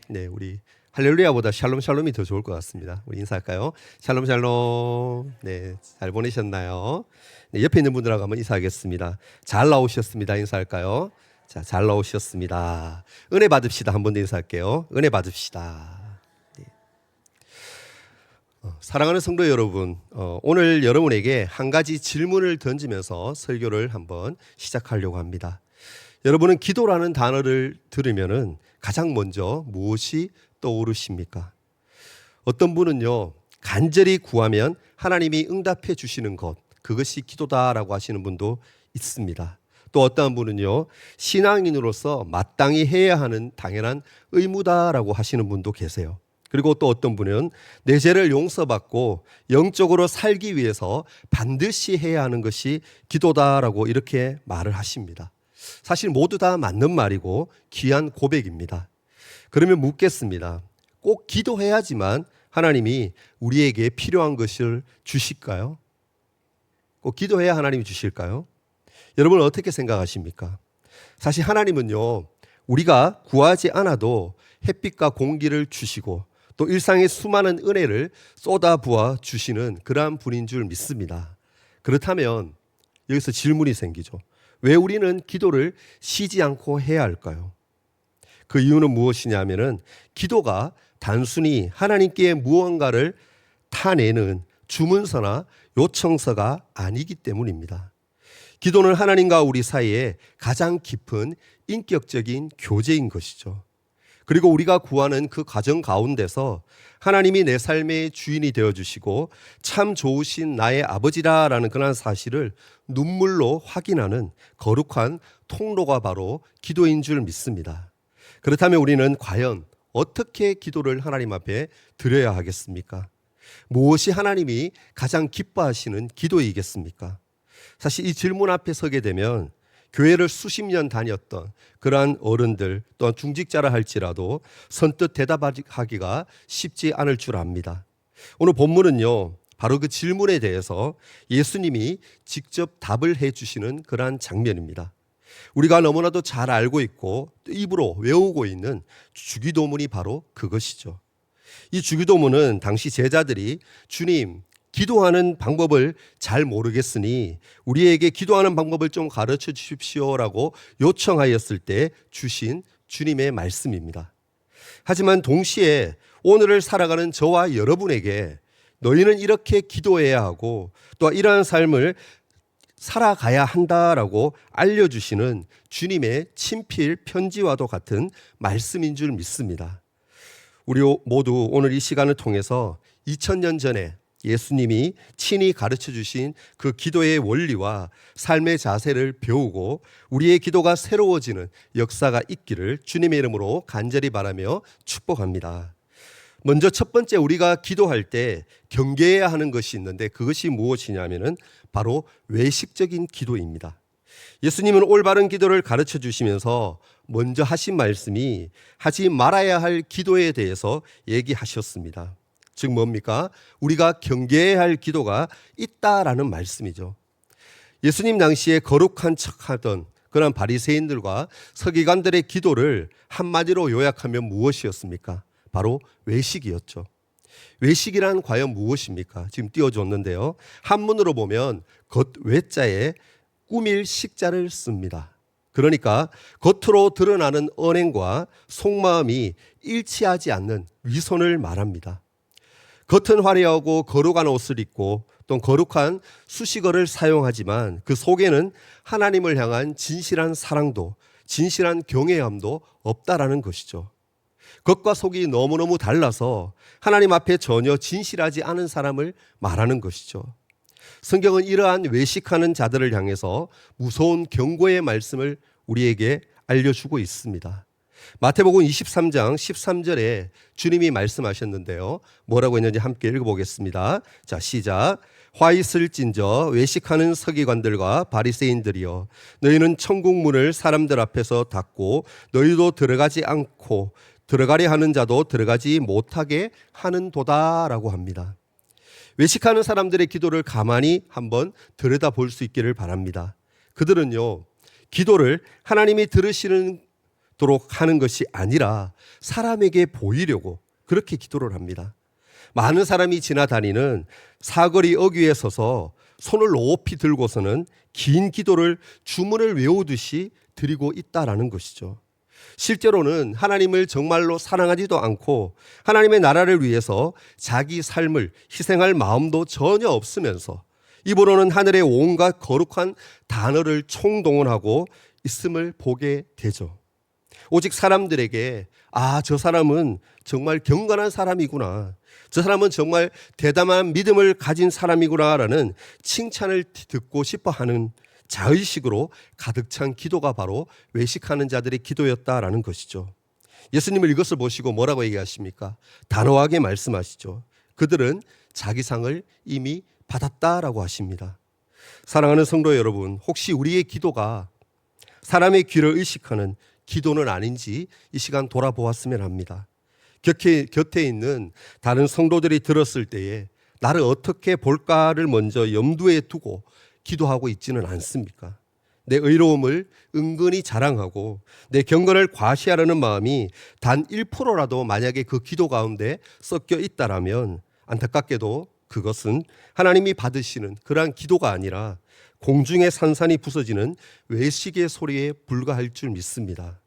네, 우리 할렐루야보다 샬롬 샬롬이 더 좋을 것 같습니다. 우리 인사할까요? 샬롬 샬롬. 네, 잘 보내셨나요? 네, 옆에 있는 분들하고 한번 인사하겠습니다. 잘 나오셨습니다. 인사할까요? 자, 잘 나오셨습니다. 은혜 받읍시다. 한 번 더 인사할게요. 은혜 받읍시다. 네. 사랑하는 성도 여러분, 오늘 여러분에게 한 가지 질문을 던지면서 설교를 한번 시작하려고 합니다. 여러분은 기도라는 단어를 들으면은 가장 먼저 무엇이 떠오르십니까? 어떤 분은요, 간절히 구하면 하나님이 응답해 주시는 것, 그것이 기도다라고 하시는 분도 있습니다. 또 어떤 분은요, 신앙인으로서 마땅히 해야 하는 당연한 의무다라고 하시는 분도 계세요. 그리고 또 어떤 분은 내 죄를 용서받고 영적으로 살기 위해서 반드시 해야 하는 것이 기도다라고 이렇게 말을 하십니다. 사실 모두 다 맞는 말이고 귀한 고백입니다. 그러면 묻겠습니다. 꼭 기도해야지만 하나님이 우리에게 필요한 것을 주실까요? 꼭 기도해야 하나님이 주실까요? 여러분 어떻게 생각하십니까? 사실 하나님은요, 우리가 구하지 않아도 햇빛과 공기를 주시고 또 일상의 수많은 은혜를 쏟아부어 주시는 그러한 분인 줄 믿습니다. 그렇다면 여기서 질문이 생기죠. 왜 우리는 기도를 쉬지 않고 해야 할까요? 그 이유는 무엇이냐면은 기도가 단순히 하나님께 무언가를 타내는 주문서나 요청서가 아니기 때문입니다. 기도는 하나님과 우리 사이에 가장 깊은 인격적인 교제인 것이죠. 그리고 우리가 구하는 그 과정 가운데서 하나님이 내 삶의 주인이 되어주시고 참 좋으신 나의 아버지라라는 그런 사실을 눈물로 확인하는 거룩한 통로가 바로 기도인 줄 믿습니다. 그렇다면 우리는 과연 어떻게 기도를 하나님 앞에 드려야 하겠습니까? 무엇이 하나님이 가장 기뻐하시는 기도이겠습니까? 사실 이 질문 앞에 서게 되면 교회를 수십 년 다녔던 그러한 어른들 또한 중직자라 할지라도 선뜻 대답하기가 쉽지 않을 줄 압니다. 오늘 본문은요, 바로 그 질문에 대해서 예수님이 직접 답을 해주시는 그러한 장면입니다. 우리가 너무나도 잘 알고 있고 입으로 외우고 있는 주기도문이 바로 그것이죠. 이 주기도문은 당시 제자들이 주님, 기도하는 방법을 잘 모르겠으니 우리에게 기도하는 방법을 좀 가르쳐 주십시오라고 요청하였을 때 주신 주님의 말씀입니다. 하지만 동시에 오늘을 살아가는 저와 여러분에게 너희는 이렇게 기도해야 하고 또 이러한 삶을 살아가야 한다라고 알려주시는 주님의 친필 편지와도 같은 말씀인 줄 믿습니다. 우리 모두 오늘 이 시간을 통해서 2000년 전에 예수님이 친히 가르쳐 주신 그 기도의 원리와 삶의 자세를 배우고 우리의 기도가 새로워지는 역사가 있기를 주님의 이름으로 간절히 바라며 축복합니다. 먼저 첫 번째 우리가 기도할 때 경계해야 하는 것이 있는데 그것이 무엇이냐면은 바로 외식적인 기도입니다. 예수님은 올바른 기도를 가르쳐 주시면서 먼저 하신 말씀이 하지 말아야 할 기도에 대해서 얘기하셨습니다. 즉 뭡니까? 우리가 경계해야 할 기도가 있다라는 말씀이죠. 예수님 당시에 거룩한 척하던 그런 바리새인들과 서기관들의 기도를 한마디로 요약하면 무엇이었습니까? 바로 외식이었죠. 외식이란 과연 무엇입니까? 지금 띄워줬는데요. 한문으로 보면 겉외자에 꾸밀 식자를 씁니다. 그러니까 겉으로 드러나는 언행과 속마음이 일치하지 않는 위선을 말합니다. 겉은 화려하고 거룩한 옷을 입고 또 거룩한 수식어를 사용하지만 그 속에는 하나님을 향한 진실한 사랑도 진실한 경외함도 없다라는 것이죠. 겉과 속이 너무너무 달라서 하나님 앞에 전혀 진실하지 않은 사람을 말하는 것이죠. 성경은 이러한 외식하는 자들을 향해서 무서운 경고의 말씀을 우리에게 알려주고 있습니다. 마태복음 23장 13절에 주님이 말씀하셨는데요. 뭐라고 했는지 함께 읽어보겠습니다. 자, 시작. 화 있을진저 외식하는 서기관들과 바리새인들이여, 너희는 천국 문을 사람들 앞에서 닫고 너희도 들어가지 않고 들어가려 하는 자도 들어가지 못하게 하는도다라고 합니다. 외식하는 사람들의 기도를 가만히 한번 들여다볼 수 있기를 바랍니다. 그들은요, 기도를 하나님이 하는 것이 아니라 사람에게 보이려고 그렇게 기도를 합니다. 많은 사람이 지나다니는 사거리 어귀에 서서 손을 높이 들고서는 긴 기도를 주문을 외우듯이 드리고 있다라는 것이죠. 실제로는 하나님을 정말로 사랑하지도 않고 하나님의 나라를 위해서 자기 삶을 희생할 마음도 전혀 없으면서 입으로는 하늘의 온갖 거룩한 단어를 총동원하고 있음을 보게 되죠. 오직 사람들에게 저 사람은 정말 경건한 사람이구나, 저 사람은 정말 대담한 믿음을 가진 사람이구나라는 칭찬을 듣고 싶어 하는 자의식으로 가득 찬 기도가 바로 외식하는 자들의 기도였다라는 것이죠. 예수님은 이것을 보시고 뭐라고 얘기하십니까? 단호하게 말씀하시죠. 그들은 자기 상을 이미 받았다라고 하십니다. 사랑하는 성도 여러분, 혹시 우리의 기도가 사람의 귀를 의식하는 기도는 아닌지 이 시간 돌아보았으면 합니다. 곁에 있는 다른 성도들이 들었을 때에 나를 어떻게 볼까를 먼저 염두에 두고 기도하고 있지는 않습니까? 내 의로움을 은근히 자랑하고 내 경건을 과시하려는 마음이 단 1%라도 만약에 그 기도 가운데 섞여 있다라면 안타깝게도 그것은 하나님이 받으시는 그러한 기도가 아니라 공중에 산산이 부서지는 외식의 소리에 불과할 줄 믿습니다.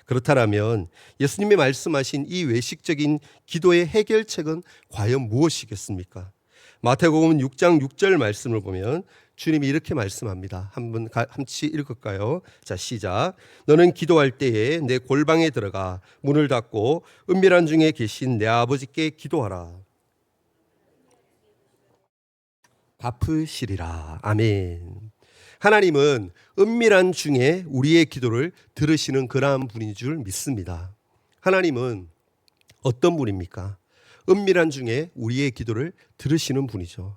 그렇다면 예수님이 말씀하신 이 외식적인 기도의 해결책은 과연 무엇이겠습니까? 마태복음 6장 6절 말씀을 보면 주님이 이렇게 말씀합니다. 한번 같이 읽을까요? 자, 시작. 너는 기도할 때에 내 골방에 들어가 문을 닫고 은밀한 중에 계신 내 아버지께 기도하라. 갚으시리라. 아멘. 하나님은 은밀한 중에 우리의 기도를 들으시는 그러한 분인 줄 믿습니다. 하나님은 어떤 분입니까? 은밀한 중에 우리의 기도를 들으시는 분이죠.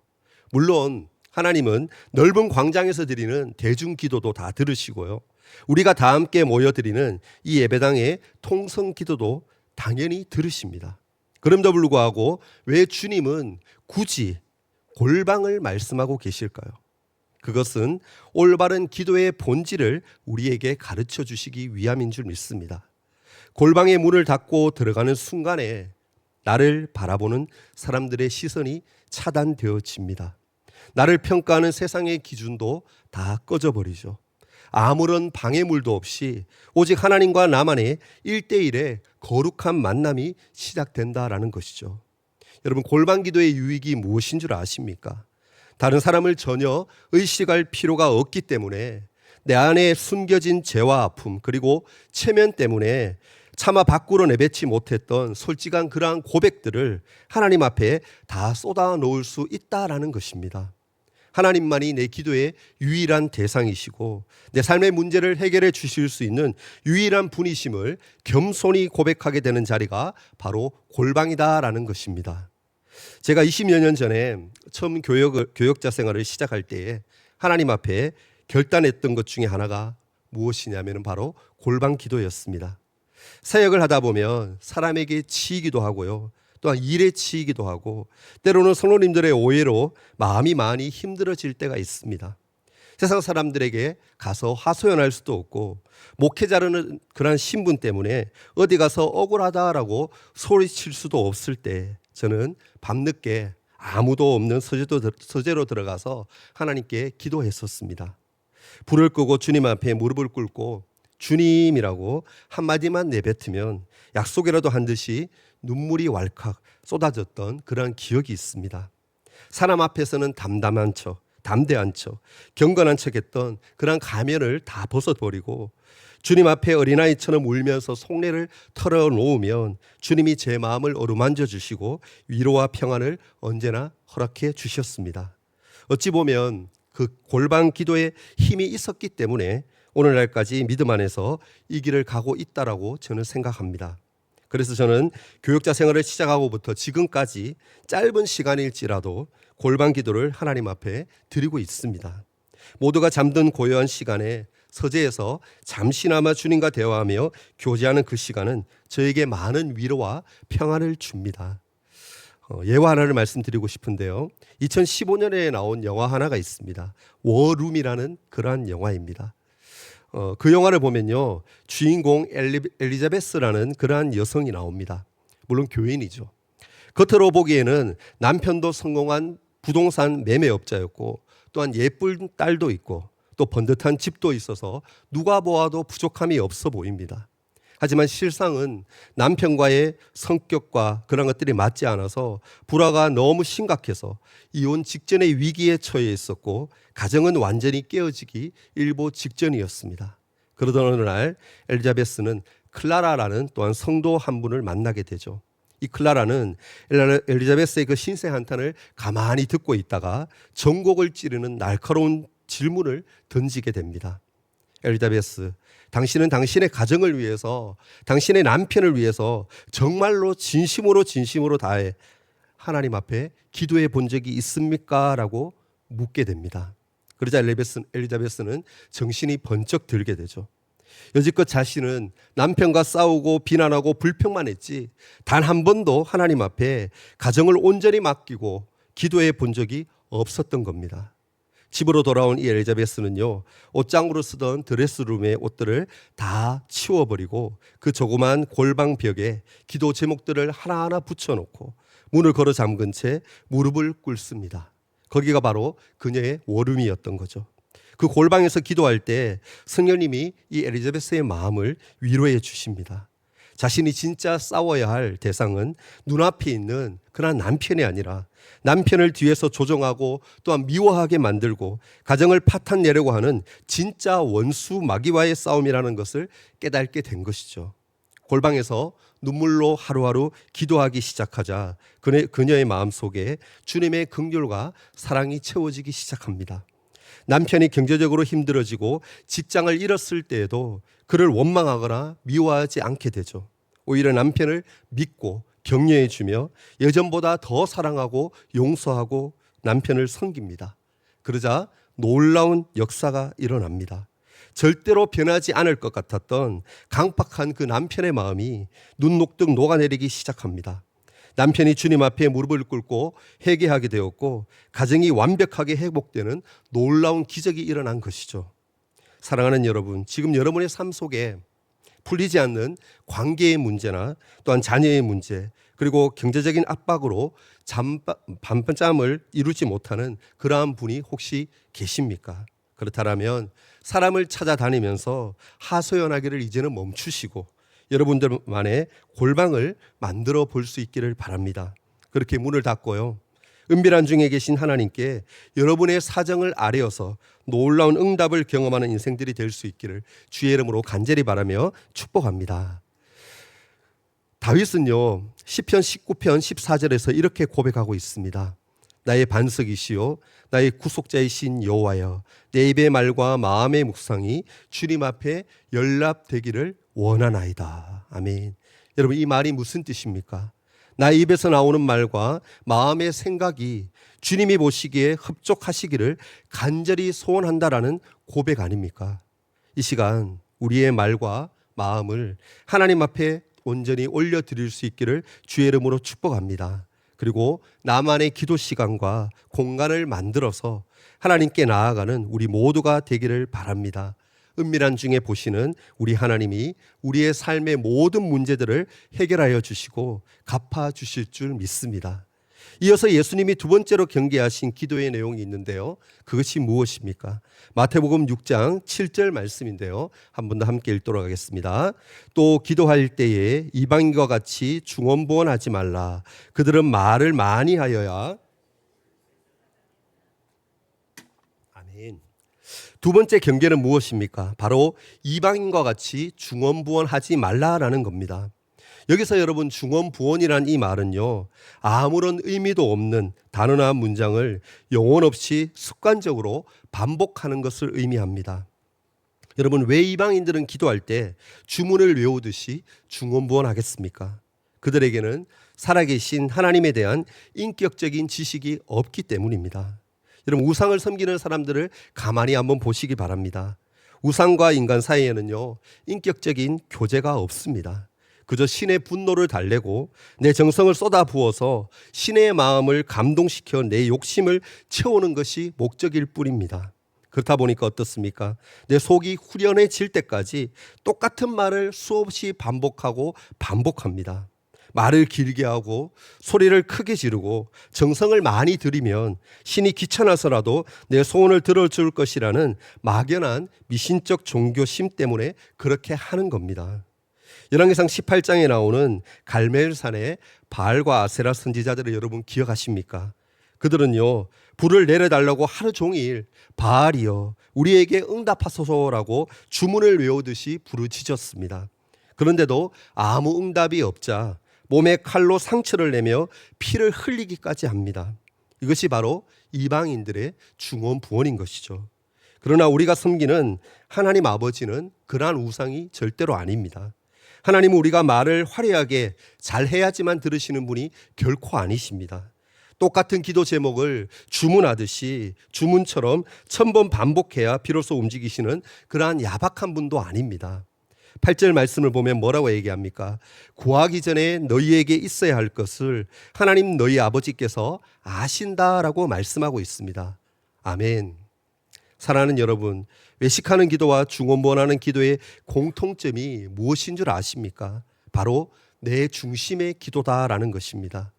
물론 하나님은 넓은 광장에서 드리는 대중 기도도 다 들으시고요. 우리가 다 함께 모여 드리는 이 예배당의 통성 기도도 당연히 들으십니다. 그럼에도 불구하고 왜 주님은 굳이 골방을 말씀하고 계실까요? 그것은 올바른 기도의 본질을 우리에게 가르쳐 주시기 위함인 줄 믿습니다. 골방의 문을 닫고 들어가는 순간에 나를 바라보는 사람들의 시선이 차단되어집니다. 나를 평가하는 세상의 기준도 다 꺼져버리죠. 아무런 방해물도 없이 오직 하나님과 나만의 1대1의 거룩한 만남이 시작된다라는 것이죠. 여러분, 골방 기도의 유익이 무엇인 줄 아십니까? 다른 사람을 전혀 의식할 필요가 없기 때문에 내 안에 숨겨진 죄와 아픔 그리고 체면 때문에 차마 밖으로 내뱉지 못했던 솔직한 그러한 고백들을 하나님 앞에 다 쏟아 놓을 수 있다라는 것입니다. 하나님만이 내 기도의 유일한 대상이시고 내 삶의 문제를 해결해 주실 수 있는 유일한 분이심을 겸손히 고백하게 되는 자리가 바로 골방이다라는 것입니다. 제가 20여 년 전에 처음 교역자 생활을 시작할 때에 하나님 앞에 결단했던 것 중에 하나가 무엇이냐면 바로 골방 기도였습니다. 사역을 하다 보면 사람에게 치이기도 하고요. 또한 일에 치이기도 하고 때로는 성도님들의 오해로 마음이 많이 힘들어질 때가 있습니다. 세상 사람들에게 가서 하소연할 수도 없고 목회자라는 그런 신분 때문에 어디 가서 억울하다라고 소리칠 수도 없을 때 저는 밤늦게 아무도 없는 서재로 들어가서 하나님께 기도했었습니다. 불을 끄고 주님 앞에 무릎을 꿇고 주님이라고 한마디만 내뱉으면 약속이라도 한 듯이 눈물이 왈칵 쏟아졌던 그런 기억이 있습니다. 사람 앞에서는 담대한 척, 경건한 척했던 그런 가면을 다 벗어버리고 주님 앞에 어린아이처럼 울면서 속내를 털어놓으면 주님이 제 마음을 어루만져 주시고 위로와 평안을 언제나 허락해 주셨습니다. 어찌 보면 그 골방 기도에 힘이 있었기 때문에 오늘날까지 믿음 안에서 이 길을 가고 있다라고 저는 생각합니다. 그래서 저는 교역자 생활을 시작하고부터 지금까지 짧은 시간일지라도 골방 기도를 하나님 앞에 드리고 있습니다. 모두가 잠든 고요한 시간에 서재에서 잠시나마 주님과 대화하며 교제하는 그 시간은 저에게 많은 위로와 평안을 줍니다. 예화 하나를 말씀드리고 싶은데요. 2015년에 나온 영화 하나가 있습니다. 워룸이라는 그러한 영화입니다. 그 영화를 보면요, 주인공 엘리자베스라는 그러한 여성이 나옵니다. 물론 교인이죠. 겉으로 보기에는 남편도 성공한 부동산 매매업자였고, 또한 예쁜 딸도 있고, 또 번듯한 집도 있어서 누가 보아도 부족함이 없어 보입니다. 하지만 실상은 남편과의 성격과 그런 것들이 맞지 않아서 불화가 너무 심각해서 이혼 직전의 위기에 처해 있었고, 가정은 완전히 깨어지기 일보 직전이었습니다. 그러던 어느 날 엘리자베스는 클라라라는 또한 성도 한 분을 만나게 되죠. 이 클라라는 엘리자베스의 그 신세 한탄을 가만히 듣고 있다가 전곡을 찌르는 날카로운 질문을 던지게 됩니다. 엘리자베스, 당신은 당신의 가정을 위해서, 당신의 남편을 위해서 정말로 진심으로 다해 하나님 앞에 기도해 본 적이 있습니까? 라고 묻게 됩니다. 그러자 엘리자베스는 정신이 번쩍 들게 되죠. 여지껏 자신은 남편과 싸우고 비난하고 불평만 했지 단 한 번도 하나님 앞에 가정을 온전히 맡기고 기도해 본 적이 없었던 겁니다. 집으로 돌아온 이 엘리자베스는요, 옷장으로 쓰던 드레스룸의 옷들을 다 치워버리고 그 조그만 골방 벽에 기도 제목들을 하나하나 붙여놓고 문을 걸어 잠근 채 무릎을 꿇습니다. 거기가 바로 그녀의 원룸이었던 거죠. 그 골방에서 기도할 때 성령님이 이 엘리자베스의 마음을 위로해 주십니다. 자신이 진짜 싸워야 할 대상은 눈앞에 있는 그런 남편이 아니라 남편을 뒤에서 조종하고 또한 미워하게 만들고 가정을 파탄 내려고 하는 진짜 원수 마귀와의 싸움이라는 것을 깨닫게 된 것이죠. 골방에서 눈물로 하루하루 기도하기 시작하자 그녀의 마음속에 주님의 긍휼과 사랑이 채워지기 시작합니다. 남편이 경제적으로 힘들어지고 직장을 잃었을 때에도 그를 원망하거나 미워하지 않게 되죠. 오히려 남편을 믿고 격려해 주며 예전보다 더 사랑하고 용서하고 남편을 섬깁니다. 그러자 놀라운 역사가 일어납니다. 절대로 변하지 않을 것 같았던 강팍한 그 남편의 마음이 눈 녹듯 녹아내리기 시작합니다. 남편이 주님 앞에 무릎을 꿇고 회개하게 되었고 가정이 완벽하게 회복되는 놀라운 기적이 일어난 것이죠. 사랑하는 여러분, 지금 여러분의 삶 속에 풀리지 않는 관계의 문제나 또한 자녀의 문제, 그리고 경제적인 압박으로 밤잠을 이루지 못하는 그러한 분이 혹시 계십니까? 그렇다면 사람을 찾아다니면서 하소연하기를 이제는 멈추시고 여러분들만의 골방을 만들어 볼 수 있기를 바랍니다. 그렇게 문을 닫고요, 은밀한 중에 계신 하나님께 여러분의 사정을 아뢰어서 놀라운 응답을 경험하는 인생들이 될 수 있기를 주의 이름으로 간절히 바라며 축복합니다. 다윗은요, 시편 19편 14절에서 이렇게 고백하고 있습니다. 나의 반석이시요 나의 구속자이신 여호와여, 내 입의 말과 마음의 묵상이 주님 앞에 연락되기를 원하나이다. 아멘. 여러분, 이 말이 무슨 뜻입니까? 나의 입에서 나오는 말과 마음의 생각이 주님이 보시기에 흡족하시기를 간절히 소원한다라는 고백 아닙니까? 이 시간 우리의 말과 마음을 하나님 앞에 온전히 올려드릴 수 있기를 주의 이름으로 축복합니다. 그리고 나만의 기도 시간과 공간을 만들어서 하나님께 나아가는 우리 모두가 되기를 바랍니다. 은밀한 중에 보시는 우리 하나님이 우리의 삶의 모든 문제들을 해결하여 주시고 갚아 주실 줄 믿습니다. 이어서 예수님이 두 번째로 경계하신 기도의 내용이 있는데요, 그것이 무엇입니까? 마태복음 6장 7절 말씀인데요, 한 번 더 함께 읽도록 하겠습니다. 또 기도할 때에 이방인과 같이 중언부언하지 말라. 그들은 말을 많이 하여야. 아멘. 두 번째 경계는 무엇입니까? 바로 이방인과 같이 중언부언하지 말라라는 겁니다. 여기서 여러분, 중언부언이란 이 말은요, 아무런 의미도 없는 단어나 문장을 영혼 없이 습관적으로 반복하는 것을 의미합니다. 여러분, 왜 이방인들은 기도할 때 주문을 외우듯이 중언부언하겠습니까? 그들에게는 살아계신 하나님에 대한 인격적인 지식이 없기 때문입니다. 여러분, 우상을 섬기는 사람들을 가만히 한번 보시기 바랍니다. 우상과 인간 사이에는요, 인격적인 교제가 없습니다. 그저 신의 분노를 달래고 내 정성을 쏟아부어서 신의 마음을 감동시켜 내 욕심을 채우는 것이 목적일 뿐입니다. 그렇다 보니까 어떻습니까? 내 속이 후련해질 때까지 똑같은 말을 수없이 반복합니다. 말을 길게 하고 소리를 크게 지르고 정성을 많이 들이면 신이 귀찮아서라도 내 소원을 들어줄 것이라는 막연한 미신적 종교심 때문에 그렇게 하는 겁니다. 열왕기상 18장에 나오는 갈멜산의 바알과 아세라 선지자들을 여러분 기억하십니까? 그들은요, 불을 내려달라고 하루 종일 바알이여 우리에게 응답하소서라고 주문을 외우듯이 부르짖었습니다. 그런데도 아무 응답이 없자 몸에 칼로 상처를 내며 피를 흘리기까지 합니다. 이것이 바로 이방인들의 중언부언인 것이죠. 그러나 우리가 섬기는 하나님 아버지는 그러한 우상이 절대로 아닙니다. 하나님은 우리가 말을 화려하게 잘해야지만 들으시는 분이 결코 아니십니다. 똑같은 기도 제목을 주문하듯이 주문처럼 1000번 반복해야 비로소 움직이시는 그러한 야박한 분도 아닙니다. 8절 말씀을 보면 뭐라고 얘기합니까? 구하기 전에 너희에게 있어야 할 것을 하나님 너희 아버지께서 아신다라고 말씀하고 있습니다. 아멘. 사랑하는 여러분, 외식하는 기도와 중언부언하는 기도의 공통점이 무엇인 줄 아십니까? 바로 내 중심의 기도다라는 것입니다.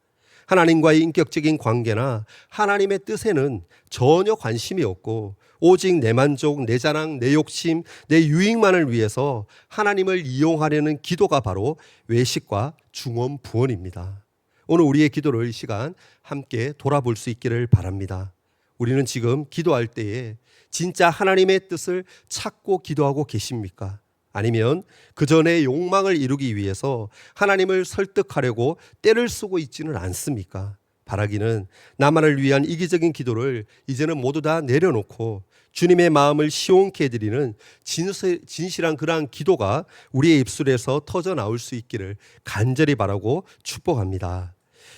하나님과의 인격적인 관계나 하나님의 뜻에는 전혀 관심이 없고 오직 내 만족, 내 자랑, 내 욕심, 내 유익만을 위해서 하나님을 이용하려는 기도가 바로 외식과 중언부언입니다. 오늘 우리의 기도를 이 시간 함께 돌아볼 수 있기를 바랍니다. 우리는 지금 기도할 때에 진짜 하나님의 뜻을 찾고 기도하고 계십니까? 아니면 그 전에 욕망을 이루기 위해서 하나님을 설득하려고 때를 쓰고 있지는 않습니까? 바라기는 나만을 위한 이기적인 기도를 이제는 모두 다 내려놓고 주님의 마음을 시원케 해드리는 진실한 그러한 기도가 우리의 입술에서 터져 나올 수 있기를 간절히 바라고 축복합니다.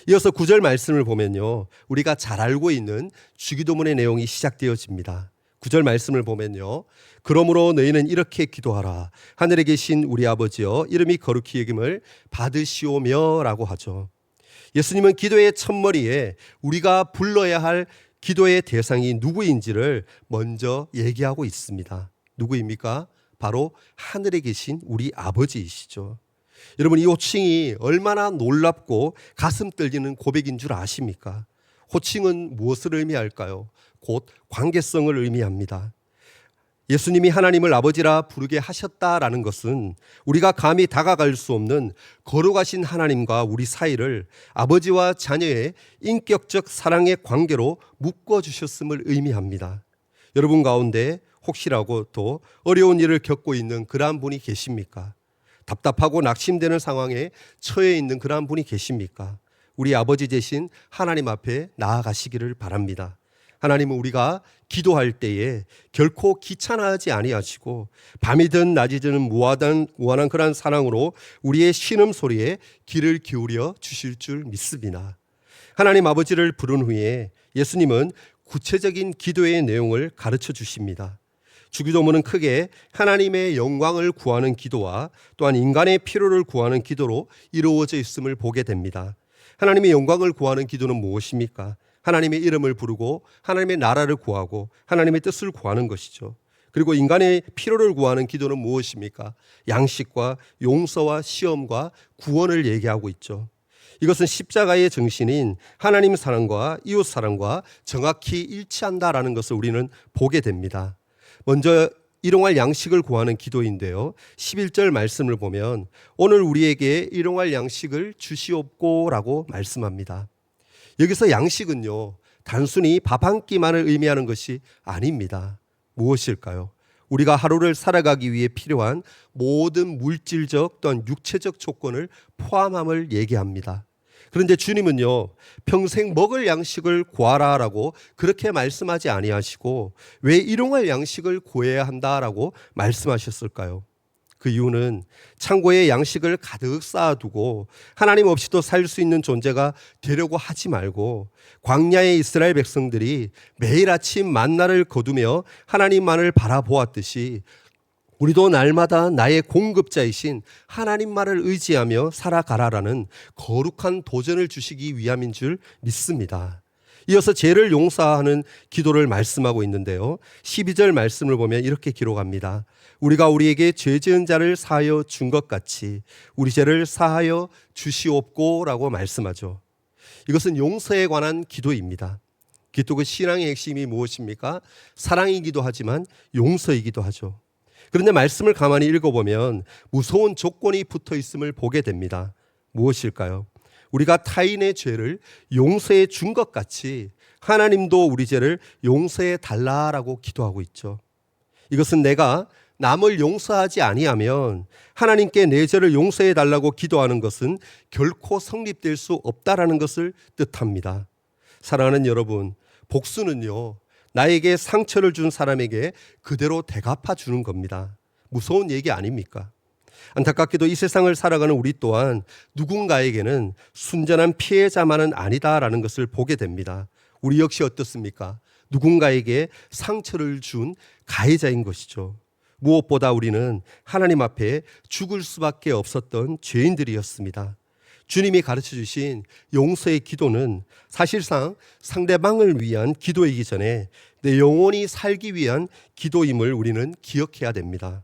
이어서 9절 말씀을 보면요, 우리가 잘 알고 있는 주기도문의 내용이 시작되어집니다. 9절 말씀을 보면요, 그러므로 너희는 이렇게 기도하라. 하늘에 계신 우리 아버지여 이름이 거룩히 여김을 받으시오며 라고 하죠. 예수님은 기도의 첫머리에 우리가 불러야 할 기도의 대상이 누구인지를 먼저 얘기하고 있습니다. 누구입니까? 바로 하늘에 계신 우리 아버지이시죠. 여러분, 이 호칭이 얼마나 놀랍고 가슴 떨리는 고백인 줄 아십니까? 호칭은 무엇을 의미할까요? 곧 관계성을 의미합니다. 예수님이 하나님을 아버지라 부르게 하셨다라는 것은 우리가 감히 다가갈 수 없는 거룩하신 하나님과 우리 사이를 아버지와 자녀의 인격적 사랑의 관계로 묶어주셨음을 의미합니다. 여러분 가운데 혹시라도 또 어려운 일을 겪고 있는 그러한 분이 계십니까? 답답하고 낙심되는 상황에 처해 있는 그러한 분이 계십니까? 우리 아버지 되신 하나님 앞에 나아가시기를 바랍니다. 하나님은 우리가 기도할 때에 결코 귀찮아하지 아니하시고 밤이든 낮이든 무한한 그런 사랑으로 우리의 신음소리에 귀를 기울여 주실 줄 믿습니다. 하나님 아버지를 부른 후에 예수님은 구체적인 기도의 내용을 가르쳐 주십니다. 주기도문은 크게 하나님의 영광을 구하는 기도와 또한 인간의 필요를 구하는 기도로 이루어져 있음을 보게 됩니다. 하나님의 영광을 구하는 기도는 무엇입니까? 하나님의 이름을 부르고 하나님의 나라를 구하고 하나님의 뜻을 구하는 것이죠. 그리고 인간의 필요를 구하는 기도는 무엇입니까? 양식과 용서와 시험과 구원을 얘기하고 있죠. 이것은 십자가의 정신인 하나님 사랑과 이웃 사랑과 정확히 일치한다라는 것을 우리는 보게 됩니다. 먼저 일용할 양식을 구하는 기도인데요, 11절 말씀을 보면 오늘 우리에게 일용할 양식을 주시옵고라고 말씀합니다. 여기서 양식은요, 단순히 밥 한 끼만을 의미하는 것이 아닙니다. 무엇일까요? 우리가 하루를 살아가기 위해 필요한 모든 물질적 또는 육체적 조건을 포함함을 얘기합니다. 그런데 주님은요, 평생 먹을 양식을 구하라라고 그렇게 말씀하지 아니하시고 왜 일용할 양식을 구해야 한다라고 말씀하셨을까요? 그 이유는 창고에 양식을 가득 쌓아두고 하나님 없이도 살 수 있는 존재가 되려고 하지 말고 광야의 이스라엘 백성들이 매일 아침 만나를 거두며 하나님만을 바라보았듯이 우리도 날마다 나의 공급자이신 하나님만을 의지하며 살아가라라는 거룩한 도전을 주시기 위함인 줄 믿습니다. 이어서 죄를 용서하는 기도를 말씀하고 있는데요. 12절 말씀을 보면 이렇게 기록합니다. 우리가 우리에게 죄 지은 자를 사하여 준 것 같이 우리 죄를 사하여 주시옵고라고 말씀하죠. 이것은 용서에 관한 기도입니다. 기독교 신앙의 핵심이 무엇입니까? 사랑이기도 하지만 용서이기도 하죠. 그런데 말씀을 가만히 읽어보면 무서운 조건이 붙어 있음을 보게 됩니다. 무엇일까요? 우리가 타인의 죄를 용서해 준 것 같이 하나님도 우리 죄를 용서해 달라라고 기도하고 있죠. 이것은 내가 남을 용서하지 아니하면 하나님께 내 죄를 용서해 달라고 기도하는 것은 결코 성립될 수 없다라는 것을 뜻합니다. 사랑하는 여러분, 복수는요, 나에게 상처를 준 사람에게 그대로 되갚아 주는 겁니다. 무서운 얘기 아닙니까? 안타깝게도 이 세상을 살아가는 우리 또한 누군가에게는 순전한 피해자만은 아니다라는 것을 보게 됩니다. 우리 역시 어떻습니까? 누군가에게 상처를 준 가해자인 것이죠. 무엇보다 우리는 하나님 앞에 죽을 수밖에 없었던 죄인들이었습니다. 주님이 가르쳐 주신 용서의 기도는 사실상 상대방을 위한 기도이기 전에 내 영혼이 살기 위한 기도임을 우리는 기억해야 됩니다.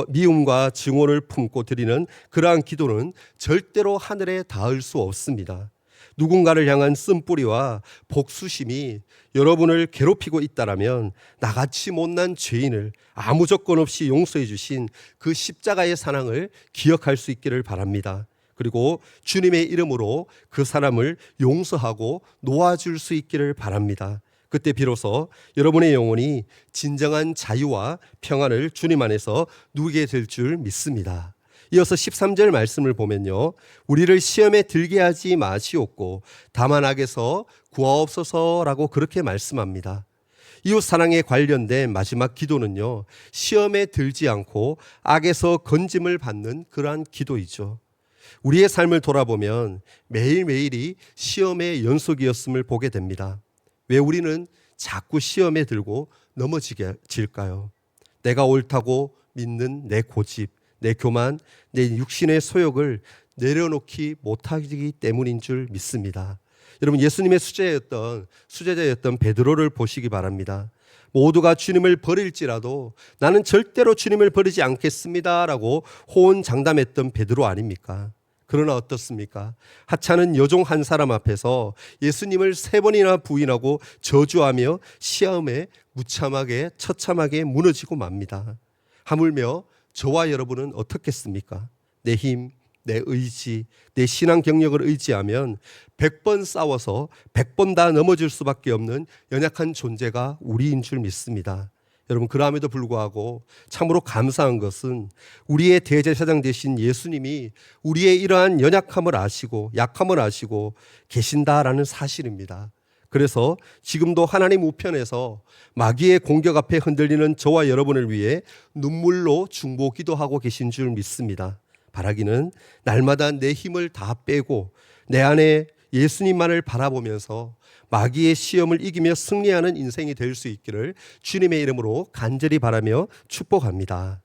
미움과 증오를 품고 드리는 그러한 기도는 절대로 하늘에 닿을 수 없습니다. 누군가를 향한 쓴뿌리와 복수심이 여러분을 괴롭히고 있다라면 나같이 못난 죄인을 아무 조건 없이 용서해 주신 그 십자가의 사랑을 기억할 수 있기를 바랍니다. 그리고 주님의 이름으로 그 사람을 용서하고 놓아줄 수 있기를 바랍니다. 그때 비로소 여러분의 영혼이 진정한 자유와 평안을 주님 안에서 누리게 될 줄 믿습니다. 이어서 13절 말씀을 보면요, 우리를 시험에 들게 하지 마시옵고 다만 악에서 구하옵소서라고 그렇게 말씀합니다. 이웃 사랑에 관련된 마지막 기도는요, 시험에 들지 않고 악에서 건짐을 받는 그러한 기도이죠. 우리의 삶을 돌아보면 매일매일이 시험의 연속이었음을 보게 됩니다. 왜 우리는 자꾸 시험에 들고 넘어질까요? 내가 옳다고 믿는 내 고집, 내 교만, 내 육신의 소욕을 내려놓기 못하기 때문인 줄 믿습니다. 여러분, 예수님의 수제자였던 베드로를 보시기 바랍니다. 모두가 주님을 버릴지라도 나는 절대로 주님을 버리지 않겠습니다라고 호언장담했던 베드로 아닙니까? 그러나 어떻습니까? 하찮은 여종 한 사람 앞에서 예수님을 3번이나 부인하고 저주하며 시험에 처참하게 무너지고 맙니다. 하물며 저와 여러분은 어떻겠습니까? 내 힘, 내 의지, 내 신앙 경력을 의지하면 100번 싸워서 100번 다 넘어질 수밖에 없는 연약한 존재가 우리인 줄 믿습니다. 여러분, 그럼에도 불구하고 참으로 감사한 것은 우리의 대제사장 되신 예수님이 우리의 이러한 약함을 아시고 계신다라는 사실입니다. 그래서 지금도 하나님 우편에서 마귀의 공격 앞에 흔들리는 저와 여러분을 위해 눈물로 중보 기도하고 계신 줄 믿습니다. 바라기는 날마다 내 힘을 다 빼고 내 안에 예수님만을 바라보면서 마귀의 시험을 이기며 승리하는 인생이 될 수 있기를 주님의 이름으로 간절히 바라며 축복합니다.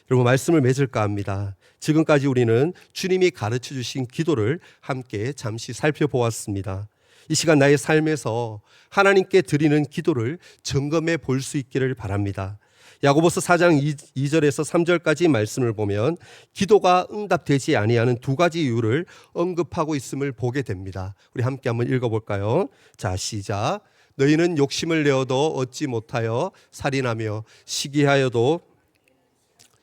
여러분, 말씀을 맺을까 합니다. 지금까지 우리는 주님이 가르쳐 주신 기도를 함께 잠시 살펴보았습니다. 이 시간 나의 삶에서 하나님께 드리는 기도를 점검해 볼 수 있기를 바랍니다. 야고보서 4장 2절에서 3절까지 말씀을 보면 기도가 응답되지 아니하는 2가지 이유를 언급하고 있음을 보게 됩니다. 우리 함께 한번 읽어볼까요? 자, 시작. 너희는 욕심을 내어도 얻지 못하여 살인하며 시기하여도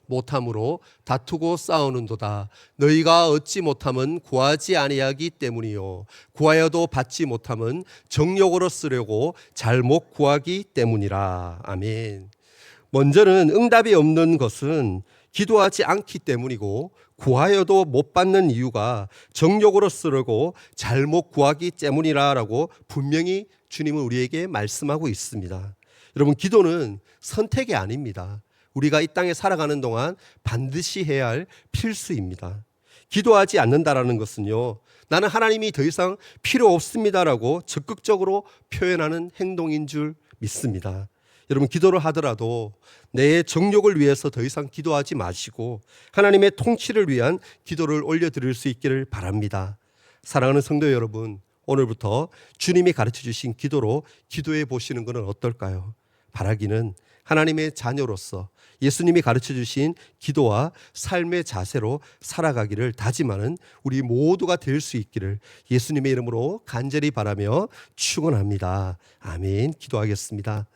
못함으로 다투고 싸우는도다. 너희가 얻지 못함은 구하지 아니하기 때문이요 구하여도 받지 못함은 정욕으로 쓰려고 잘못 구하기 때문이라. 아멘. 먼저는 응답이 없는 것은 기도하지 않기 때문이고 구하여도 못 받는 이유가 정욕으로 쓰려고 잘못 구하기 때문이라고 분명히 주님은 우리에게 말씀하고 있습니다. 여러분, 기도는 선택이 아닙니다. 우리가 이 땅에 살아가는 동안 반드시 해야 할 필수입니다. 기도하지 않는다라는 것은요, 나는 하나님이 더 이상 필요 없습니다라고 적극적으로 표현하는 행동인 줄 믿습니다. 여러분, 기도를 하더라도 내 정욕을 위해서 더 이상 기도하지 마시고 하나님의 통치를 위한 기도를 올려드릴 수 있기를 바랍니다. 사랑하는 성도 여러분, 오늘부터 주님이 가르쳐 주신 기도로 기도해 보시는 것은 어떨까요? 바라기는 하나님의 자녀로서 예수님이 가르쳐 주신 기도와 삶의 자세로 살아가기를 다짐하는 우리 모두가 될 수 있기를 예수님의 이름으로 간절히 바라며 축원합니다. 아멘. 기도하겠습니다.